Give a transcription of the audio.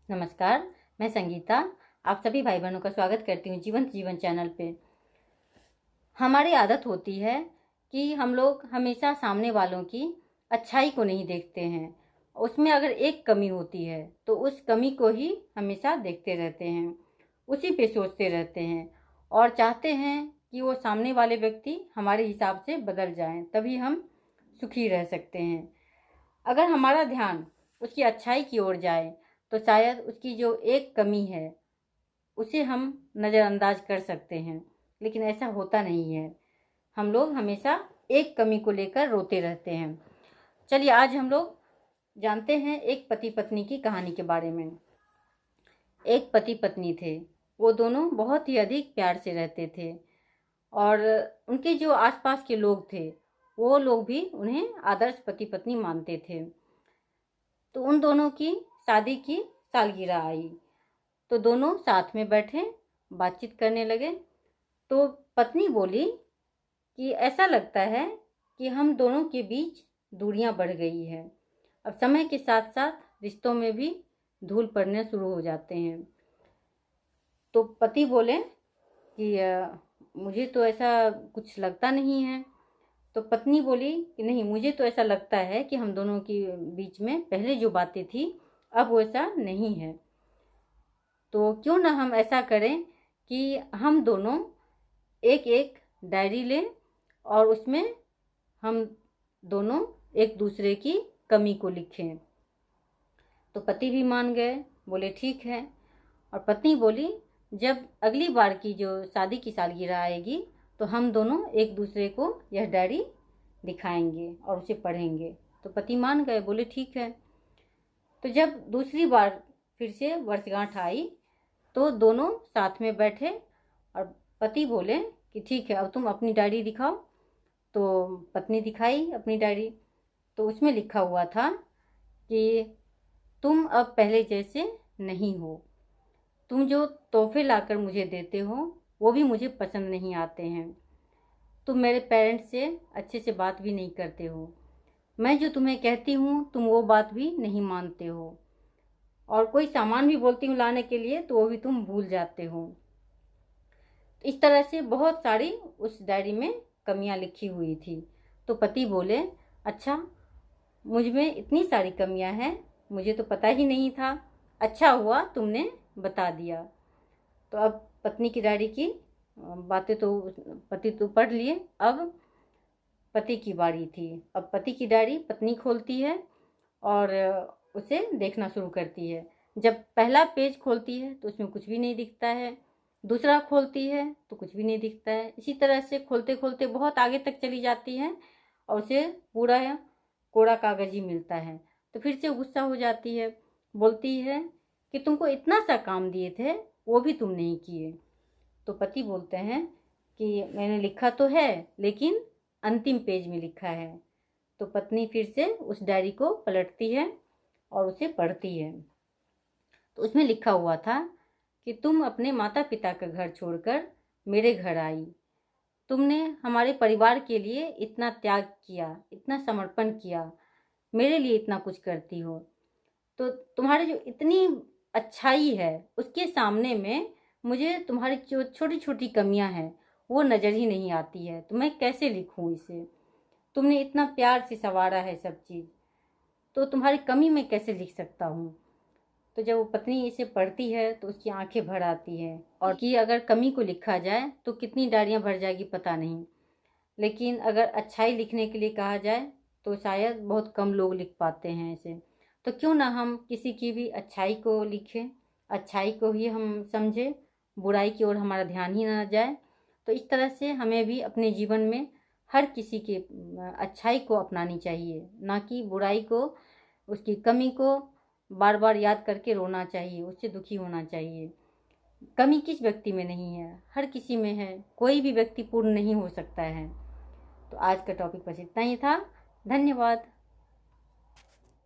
नमस्कार, मैं संगीता आप सभी भाई बहनों का स्वागत करती हूँ जीवंत जीवन चैनल पे। हमारी आदत होती है कि हम लोग हमेशा सामने वालों की अच्छाई को नहीं देखते हैं। उसमें अगर एक कमी होती है तो उस कमी को ही हमेशा देखते रहते हैं, उसी पे सोचते रहते हैं और चाहते हैं कि वो सामने वाले व्यक्ति हमारे हिसाब से बदल जाएं, तभी हम सुखी रह सकते हैं। अगर हमारा ध्यान उसकी अच्छाई की ओर जाए तो शायद उसकी जो एक कमी है उसे हम नज़रअंदाज कर सकते हैं, लेकिन ऐसा होता नहीं है। हम लोग हमेशा एक कमी को लेकर रोते रहते हैं। चलिए आज हम लोग जानते हैं एक पति पत्नी की कहानी के बारे में। एक पति पत्नी थे, वो दोनों बहुत ही अधिक प्यार से रहते थे और उनके जो आसपास के लोग थे वो लोग भी उन्हें आदर्श पति पत्नी मानते थे। तो उन दोनों की शादी की सालगिरह आई तो दोनों साथ में बैठे बातचीत करने लगे। तो पत्नी बोली कि ऐसा लगता है कि हम दोनों के बीच दूरियां बढ़ गई है। अब समय के साथ साथ रिश्तों में भी धूल पड़ने शुरू हो जाते हैं। तो पति बोले कि मुझे तो ऐसा कुछ लगता नहीं है। तो पत्नी बोली कि नहीं, मुझे तो ऐसा लगता है कि हम दोनों के बीच में पहले जो बातें थी अब वैसा नहीं है। तो क्यों ना हम ऐसा करें कि हम दोनों एक एक डायरी लें और उसमें हम दोनों एक दूसरे की कमी को लिखें। तो पति भी मान गए, बोले ठीक है। और पत्नी बोली जब अगली बार की जो शादी की सालगिरह आएगी तो हम दोनों एक दूसरे को यह डायरी दिखाएंगे और उसे पढ़ेंगे। तो पति मान गए, बोले ठीक है। तो जब दूसरी बार फिर से वर्षगांठ आई तो दोनों साथ में बैठे और पति बोले कि ठीक है, अब तुम अपनी डायरी दिखाओ। तो पत्नी दिखाई अपनी डायरी। तो उसमें लिखा हुआ था कि तुम अब पहले जैसे नहीं हो, तुम जो तोहफे लाकर मुझे देते हो वो भी मुझे पसंद नहीं आते हैं, तुम मेरे पेरेंट्स से अच्छे से बात भी नहीं करते हो, मैं जो तुम्हें कहती हूँ तुम वो बात भी नहीं मानते हो, और कोई सामान भी बोलती हूँ लाने के लिए तो वो भी तुम भूल जाते हो। इस तरह से बहुत सारी उस डायरी में कमियां लिखी हुई थी। तो पति बोले अच्छा, मुझ में इतनी सारी कमियां हैं, मुझे तो पता ही नहीं था, अच्छा हुआ तुमने बता दिया। तो अब पत्नी की डायरी की बातें तो पति तो पढ़ लिए, अब पति की बारी थी। अब पति की डायरी पत्नी खोलती है और उसे देखना शुरू करती है। जब पहला पेज खोलती है तो उसमें कुछ भी नहीं दिखता है, दूसरा खोलती है तो कुछ भी नहीं दिखता है। इसी तरह से खोलते खोलते बहुत आगे तक चली जाती है और उसे पूरा कोरा कागज ही मिलता है। तो फिर से गुस्सा हो जाती है, बोलती है कि तुमको इतना सा काम दिए थे वो भी तुम नहीं किए। तो पति बोलते हैं कि मैंने लिखा तो है लेकिन अंतिम पेज में लिखा है। तो पत्नी फिर से उस डायरी को पलटती है और उसे पढ़ती है। तो उसमें लिखा हुआ था कि तुम अपने माता पिता का घर छोड़कर मेरे घर आई, तुमने हमारे परिवार के लिए इतना त्याग किया, इतना समर्पण किया, मेरे लिए इतना कुछ करती हो, तो तुम्हारी जो इतनी अच्छाई है उसके सामने में मुझे तुम्हारी जो छोटी छोटी कमियां हैं वो नज़र ही नहीं आती है। तो मैं कैसे लिखूं इसे, तुमने इतना प्यार से संवारा है सब चीज़, तो तुम्हारी कमी मैं कैसे लिख सकता हूँ। तो जब वो पत्नी इसे पढ़ती है तो उसकी आंखें भर आती हैं, और कि अगर कमी को लिखा जाए तो कितनी डायरियाँ भर जाएगी पता नहीं, लेकिन अगर अच्छाई लिखने के लिए कहा जाए तो शायद बहुत कम लोग लिख पाते हैं इसे। तो क्यों ना हम किसी की भी अच्छाई को लिखें, अच्छाई को ही हम समझें, बुराई की ओर हमारा ध्यान ही ना जाए। तो इस तरह से हमें भी अपने जीवन में हर किसी के अच्छाई को अपनानी चाहिए, ना कि बुराई को, उसकी कमी को बार बार याद करके रोना चाहिए, उससे दुखी होना चाहिए। कमी किस व्यक्ति में नहीं है, हर किसी में है, कोई भी व्यक्ति पूर्ण नहीं हो सकता है। तो आज का टॉपिक बस इतना ही था। धन्यवाद।